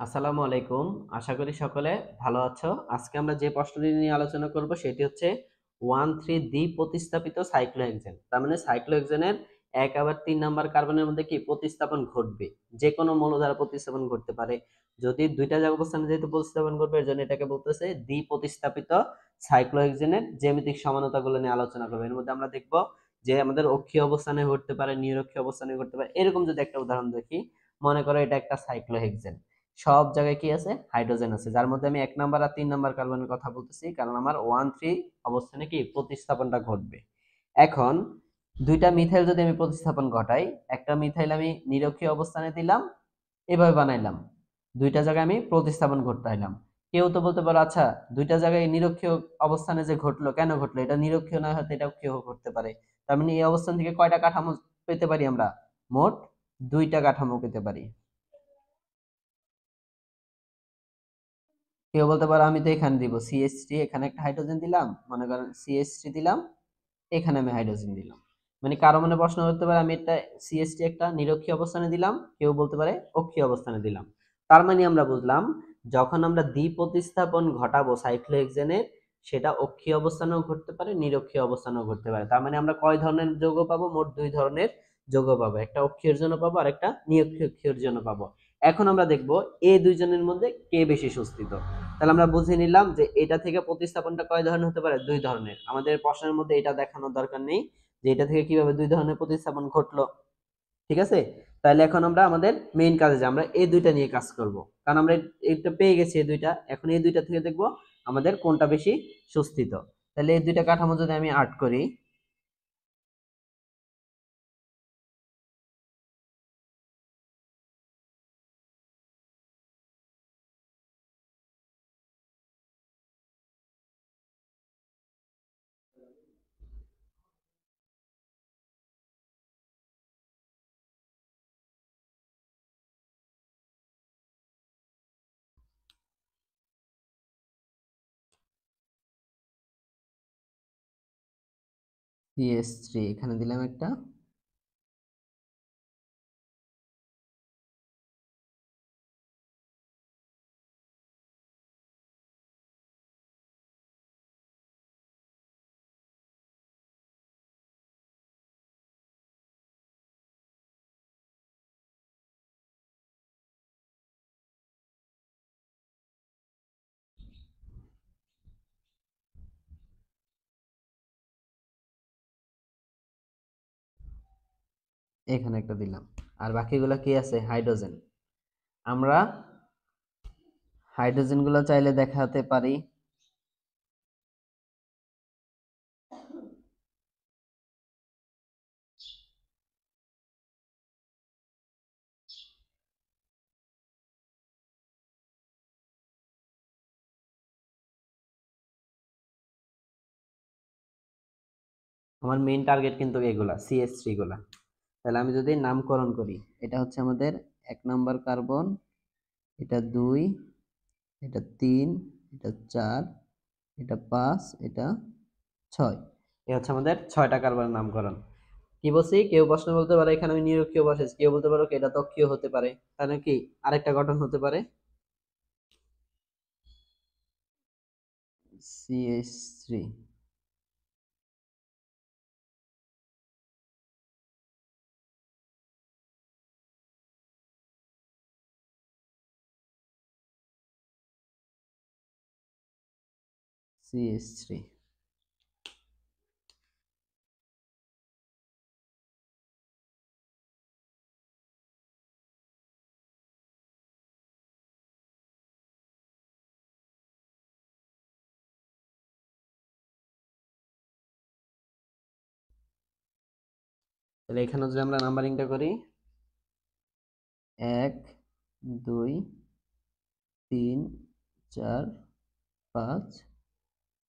আসসালামু আলাইকুম। আশা করি সকলে ভালো আছো। আজকে আমরা যে প্রশ্নটি নিয়ে আলোচনা করব সেটি হচ্ছে 1,3 দ্বি-প্রতিস্থাপিত সাইক্লোহেক্সেন। তার মানে সাইক্লোহেক্সেনের ১ আবার ৩ নাম্বার কার্বনের মধ্যে কি প্রতিস্থাপন ঘটবে। যে কোনো মৌল দ্বারা প্রতিস্থাপন ঘটতে পারে। যদি দুইটা জায়গা অবস্থানে যেহেতু প্রতিস্থাপন ঘটবে এর জন্য এটাকে বলতেছে দ্বি-প্রতিস্থাপিত সাইক্লোহেক্সেনের জ্যামিতিক সমানতাগুলো নিয়ে আলোচনা করব। এর মধ্যে আমরা দেখব যে আমাদের অক্ষীয় অবস্থানে ঘটতে পারে, নিরক্ষীয় অবস্থানে ঘটতে পারে। এরকম যদি একটা উদাহরণ দেখি, মনে করো এটা একটা সাইক্লোহেক্সেন। সব জায়গায় কি আছে? হাইড্রোজেন আছে, যার মধ্যে আমি ১ নাম্বার আর ৩ নাম্বার কার্বনের কথা বলতেছি, কারণ আমার 1,3 অবস্থানে কি প্রতিস্থাপনটা ঘটবে। এখন দুইটা মিথাইল যদি আমি প্রতিস্থাপন ঘটাই, একটা মিথাইল আমি নিরক্ষীয় অবস্থানে দিলাম, এভাবে বানাইলাম, দুইটা জায়গায় আমি প্রতিস্থাপন ঘটাইলাম। কেউ তো বলতে পারো, আচ্ছা দুইটা জায়গায় নিরক্ষীয় অবস্থানে যে ঘটলো, কেন ঘটলো? এটা নিরক্ষীয় না হয়তো এটা অক্ষীয় ঘটতে পারে। তার মানে এই অবস্থান থেকে কয়টা কাঠামো পেতে পারি আমরা? মোট দুইটা কাঠামো পেতে পারি। কেউ বলতে পারো আমি তো এখানে দিব CH3, এখানে একটা হাইড্রোজেন দিলাম, মনে করেন CH3 দিলাম, এখানে আমি হাইড্রোজেন দিলাম। মানে কারো মনে প্রশ্ন করতে পারে আমি একটা CH3 একটা নিরক্ষীয় অবস্থানে দিলাম, কেউ বলতে পারে অক্ষীয় অবস্থানে দিলাম। তার মানে আমরা বুঝলাম যখন আমরা দ্বি-প্রতিস্থাপন ঘটাবো সাইক্লোহেক্সেনের, সেটা অক্ষীয় অবস্থানেও ঘটতে পারে, নিরক্ষীয় অবস্থানেও ঘটতে পারে। তার মানে আমরা কয় ধরনের যৌগ পাবো? মোট দুই ধরনের যৌগ পাবো, একটা অক্ষীয়ের জন্য পাবো আর একটা নিরক্ষীয়ের জন্য পাবো। এখন আমরা দেখব এই দুইজনের মধ্যে কে বেশি সুস্থিত। তাহলে আমরা বুঝে নিলাম যে এটা থেকে প্রতিস্থাপনটা কয় ধরনের হতে পারে? দুই ধরনের। আমাদের প্রশ্নের মধ্যে এটা দেখানোর দরকার নেই যে এটা থেকে কিভাবে দুই ধরনের প্রতিস্থাপন ঘটলো। ঠিক আছে? তাহলে এখন আমরা আমাদের মেইন কাজে যাই, আমরা এই দুইটা নিয়ে কাজ করব। কারণ আমরা এটা পেয়ে গেছি এই দুইটা, এখন এই দুইটা থেকে দেখব আমাদের কোনটা বেশি সুস্থিত। তাহলে এই দুইটা কাঠামো যদি আমি আর্ট করি, CH3 এখানে দিলাম একটা, এখানে একটা দিলাম, আর বাকিগুলা কি আছে? হাইড্রোজেন। আমরা হাইড্রোজেন গুলো চাইলে দেখাতে পারি। আমার মেইন টার্গেট কিন্তু এগুলা CH3 গুলা। তাহলে আমি যদি নামকরণ করি, এটা হচ্ছে আমাদের ১ নাম্বার কার্বন, এটা ২, এটা ৩, এটা ৪, এটা ৫, এটা ৬। এই হচ্ছে আমাদের ৬টা কার্বনের নামকরণ। কি বলছি? কেউ প্রশ্ন বলতে পারে এখানে আমি নিরক্ষীয় বসেছি, কেউ বলতে পারো এটা তো অক্ষীয় হতে পারে। তাহলে কি আরেকটা গঠন হতে পারে CH3। CH3 তাহলে এখানে যদি আমরা নাম্বারিংটা করি, ১, ২, ৩, ৪, ৫,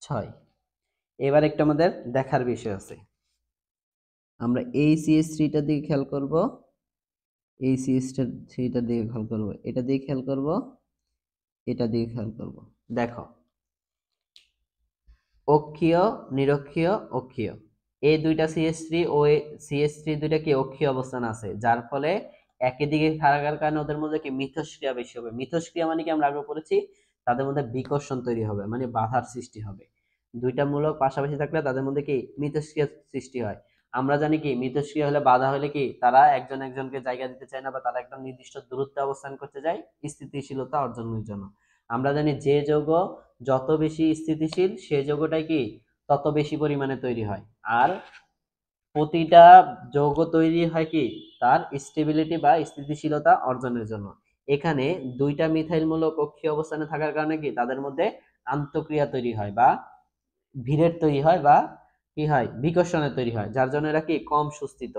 ৬। এবার একটু আমাদের দেখার বিষয় আছে। আমরা এই CH3টার দিকে খেয়াল করব, এই CH3টার দিকে খেয়াল করব, এটা দিকে খেয়াল করব, এটা দিকে খেয়াল করব। দেখো, অক্ষীয়, নিরক্ষীয়, অক্ষীয়, এই দুইটা CH3 ও CH3 দুইটা কি অক্ষীয় অবস্থান আছে, যার ফলে একই দিকে থাকার কারণে ওদের মধ্যে কি মিথস্ক্রিয়া বেশি হবে। মিথস্ক্রিয়া মানে কি আমরা আগে পড়েছি, তাদের মধ্যে বিকর্ষণ তৈরি হবে, মানে বাধার সৃষ্টি হবে। দুইটা মূলক পাশাপাশি থাকলে তাদের মধ্যে কি মিথস্ক্রিয়া সৃষ্টি হয়। আমরা জানি কি মিথস্ক্রিয়া হলে, বাধা হলে কি তারা একজন একজনকে জায়গা দিতে চায় না, বা তারা একটা নির্দিষ্ট দূরত্বে অবস্থান করতে যায় স্থিতিশীলতা অর্জনের জন্য। আমরা জানি যে যৌগ যত বেশি স্থিতিশীল সে যৌগটাই কি তত বেশি পরিমাণে তৈরি হয়। আর প্রতিটা যৌগ তৈরি হয় কি তার স্টেবিলিটি বা স্থিতিশীলতা অর্জনের জন্য। এখানে দুইটা মিথাইল মূলক কক্ষীয় অবস্থানে থাকার কারণে কি তাদের মধ্যে আন্তঃক্রিয়া তৈরি হয়, বা ভিড়ের তৈরি হয়, বা কি হয় বিকর্ষণের তৈরি হয়, যার জন্য এরা কি কম সুস্থিত।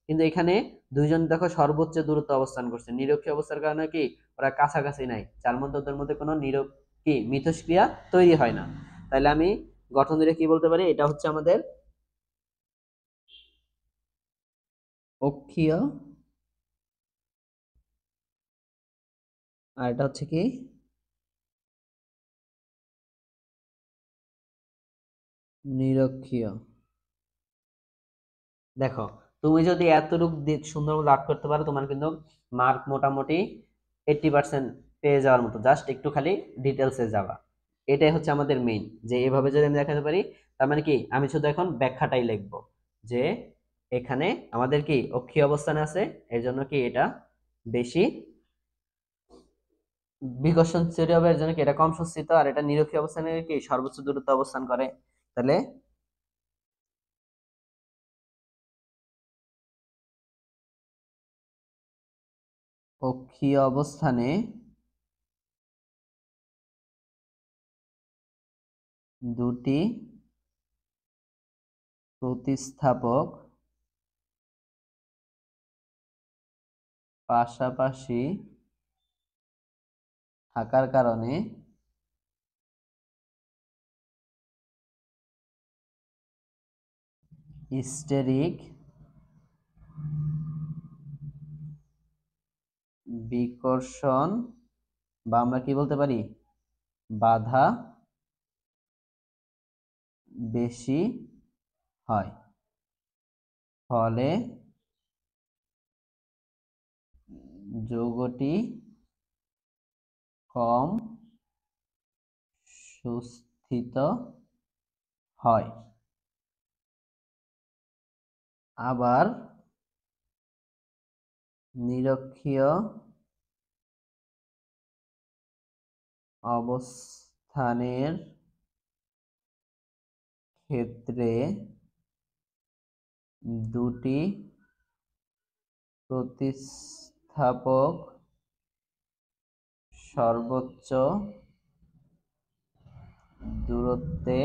কিন্তু এখানে দুইজন দেখো সর্বোচ্চ দূরত্ব অবস্থান করছে, নিরক্ষীয় অবস্থার কারণে কি ওরা কাছাকাছি নাই, যার মধ্যে ওদের মধ্যে কোনো কি মিথস্ক্রিয়া তৈরি হয় না। তাহলে আমি গঠন ধরে কি বলতে পারি, এটা হচ্ছে আমাদের অক্ষীয়, আর এটা হচ্ছে কি নিরক্ষীয়। দেখো তুমি যদি এতটুকু সুন্দর মতো আর্ট করতে পারো, তোমার কিন্তু মার্ক মোটামুটি 80% পেয়ে যাওয়ার মতো, জাস্ট একটু খালি ডিটেলসে যাওয়া। এটাই হচ্ছে আমাদের মেইন, যে এভাবে যদি আমি দেখাতে পারি, তার মানে কি আমি শুধু এখন ব্যাখ্যাটাই লিখবো, যে এখানে আমাদের কি অক্ষীয় অবস্থানে আছে, এর জন্য কি এটা বেশি বিকর্ষণ তৈরি হবে, এর জন্য কি এটা কম সুস্থিত, আর এটা নিরক্ষীয় অবস্থানে কি সর্বোচ্চ দূরত্ব অবস্থান করে। তাহলে অক্ষীয় অবস্থানে দুটি প্রতিস্থাপক পাশাপাশি থাকার কারণে স্টেরিক বিকর্ষণ, বা আমরা কি বলতে পারি বাধা বেশি হয়, ফলে যৌগটি কম সুস্থিত হয়। আবার নিরক্ষীয় অবস্থানের ক্ষেত্রে দুটি প্রতিস্থাপক সর্বোচ্চ দূরত্বে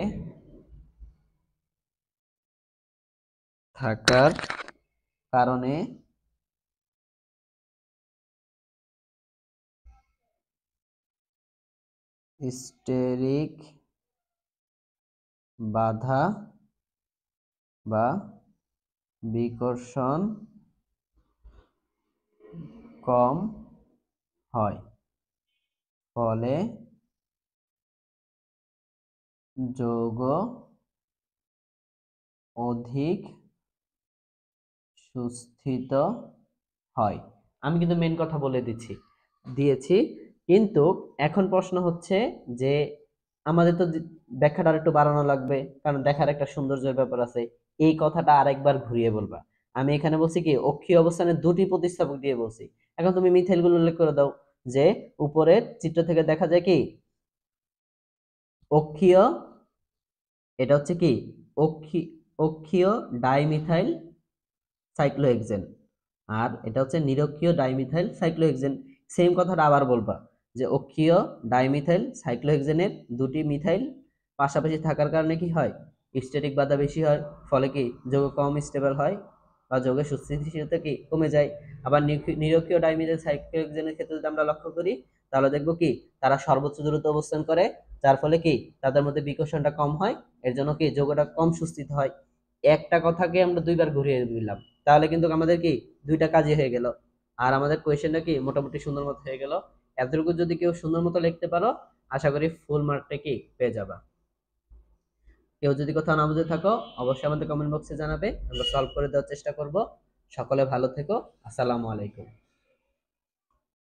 থাকার কারণে স্টেরিক বাধা বা বিকর্ষণ কম হয়, ফলে যৌগ অধিক সুস্থিত হয়। আমি কিন্তু মেন কথা বলে দিয়েছি, কিন্তু এখন প্রশ্ন হচ্ছে যে আমাদের তো ব্যাখ্যাটা আরেকটু বাড়ানো লাগবে, কারণ দেখার একটা সৌন্দর্যের ব্যাপার আছে। এই কথাটা আরেকবার ঘুরিয়ে বলবা। আমি এখানে বলছি কি অক্ষীয় অবস্থানে দুটি প্রতিস্থাপক দিয়ে বলছি, এখন তুমি মিথাইল গুলো উল্লেখ করে দাও। যে উপরের চিত্র থেকে দেখা যায় কি অক্ষীয়, এটা হচ্ছে কি অক্ষীয় ডাইমিথাইল সাইক্লোহেক্সেন, আর এটা হচ্ছে নিরক্ষীয় ডাইমিথাইল সাইক্লোহেক্সেন। সেম কথাটা আবার বলবা, যে অক্ষীয় ডাইমিথাইল সাইক্লোহেক্সেনের দুটি মিথাইল পাশাপাশি থাকার কারণে কি হয় স্ট্যাটিক বাধা বেশি হয়, ফলে কি যৌগ কম স্টেবল হয়, বা যৌগের সুস্থিতিশীলতা কি কমে যায়। আবার নিরক্ষীয় ডাইমিথাইল সাইক্লোহেক্সেনের ক্ষেত্রে যদি আমরা লক্ষ্য করি, তাহলে দেখবো কি তারা সর্বোচ্চ দূরত্ব অবস্থান করে, যার ফলে কি তাদের মধ্যে বিকর্ষণটা কম হয়, এর জন্য কি যৌগটা কম সুস্থিত হয়। একটা কথাকে আমরা দুইবার ঘুরিয়ে দিলাম, তাহলে কিন্তু আমাদের কি দুইটা কাজই হয়ে গেল, আর আমাদের কোয়েশ্চেনটা কি মোটামুটি সুন্দর মতো হয়ে গেল। এতটুকু যদি কেউ সুন্দর মতো লিখতে পারো, আশা করি ফুল মার্কটা কি পেয়ে যাবা। কেউ যদি কোথাও না বুঝে থাকো, অবশ্যই আমাদের কমেন্ট বক্সে জানাবে, আমরা সলভ করে দেওয়ার চেষ্টা করব। সকলে ভালো থেকো। আসসালামু আলাইকুম।